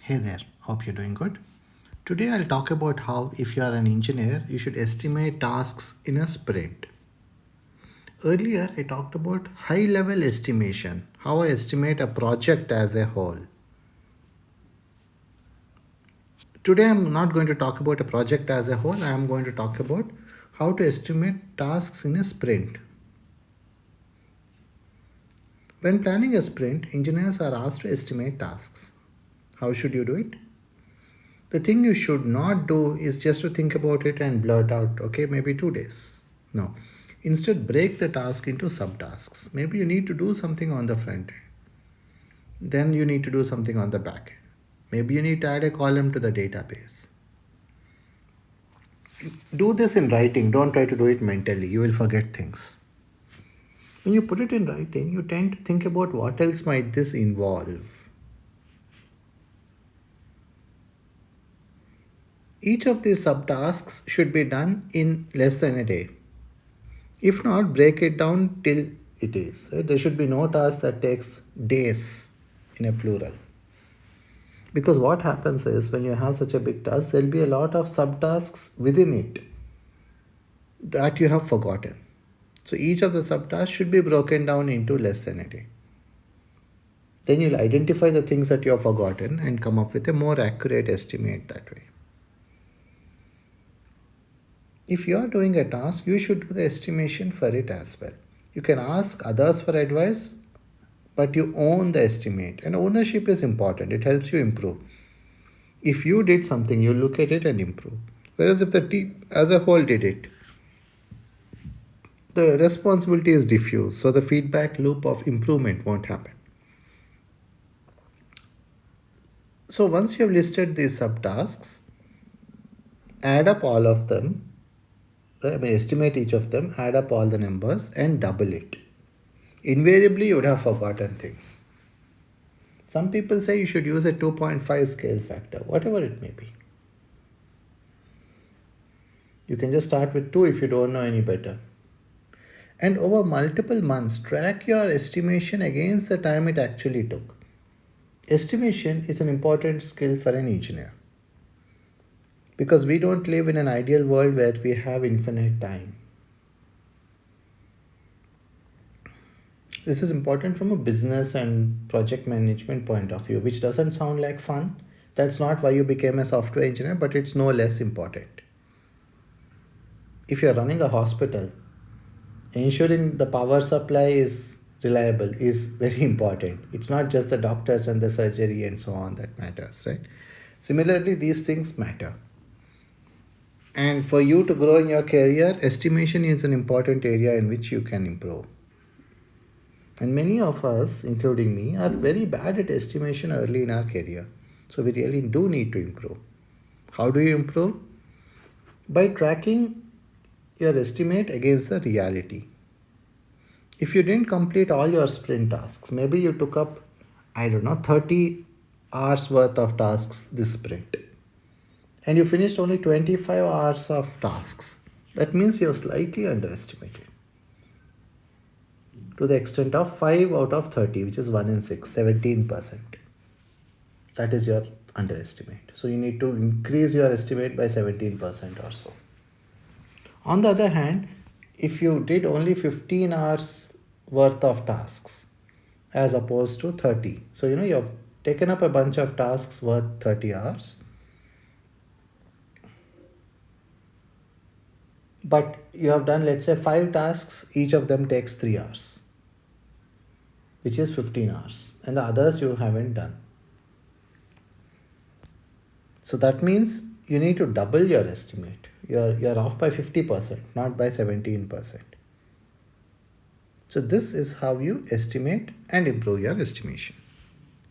Hey there, hope you're doing good. Today I'll talk about how, if you are an engineer, you should estimate tasks in a sprint. Earlier, I talked about high level estimation, how I estimate a project as a whole. Today, I'm not going to talk about a project as a whole, I am going to talk about how to estimate tasks in a sprint. When planning a sprint, engineers are asked to estimate tasks. How should you do it? The thing you should not do is just to think about it and blurt out, okay, maybe 2 days. No. Instead, break the task into subtasks. Maybe you need to do something on the front end. Then you need to do something on the back end. Maybe you need to add a column to the database. Do this in writing. Don't try to do it mentally. You will forget things. When you put it in writing, you tend to think about what else might this involve. Each of these subtasks should be done in less than a day. If not, break it down till it is. Right? There should be no task that takes days in a plural. Because what happens is when you have such a big task, there will be a lot of subtasks within it that you have forgotten. So each of the subtasks should be broken down into less than a day. Then you'll identify the things that you have forgotten and come up with a more accurate estimate that way. If you are doing a task, you should do the estimation for it as well. You can ask others for advice, but you own the estimate. And ownership is important. It helps you improve. If you did something, you look at it and improve. Whereas if the team as a whole did it, the responsibility is diffuse. So the feedback loop of improvement won't happen. So once you have listed these subtasks, add up all of them. Estimate each of them, add up all the numbers and double it. Invariably, you would have forgotten things. Some people say you should use a 2.5 scale factor, whatever it may be. You can just start with 2 if you don't know any better. And over multiple months, track your estimation against the time it actually took. Estimation is an important skill for an engineer. Because we don't live in an ideal world where we have infinite time. This is important from a business and project management point of view, which doesn't sound like fun. That's not why you became a software engineer, but it's no less important. If you're running a hospital, ensuring the power supply is reliable is very important. It's not just the doctors and the surgery and so on that matters, right? Similarly, these things matter. And for you to grow in your career, estimation is an important area in which you can improve. And many of us, including me, are very bad at estimation early in our career. So we really do need to improve. How do you improve? By tracking your estimate against the reality. If you didn't complete all your sprint tasks, maybe you took up, 30 hours worth of tasks this sprint. And you finished only 25 hours of tasks. That means you're slightly underestimated. To the extent of 5 out of 30, which is 1 in 6, 17%. That is your underestimate. So you need to increase your estimate by 17% or so. On the other hand, if you did only 15 hours worth of tasks as opposed to 30, so you have taken up a bunch of tasks worth 30 hours, but you have done, let's say, 5 tasks, each of them takes 3 hours, which is 15 hours, and the others you haven't done. So that means you need to double your estimate. You're off by 50%, not by 17%. So this is how you estimate and improve your estimation.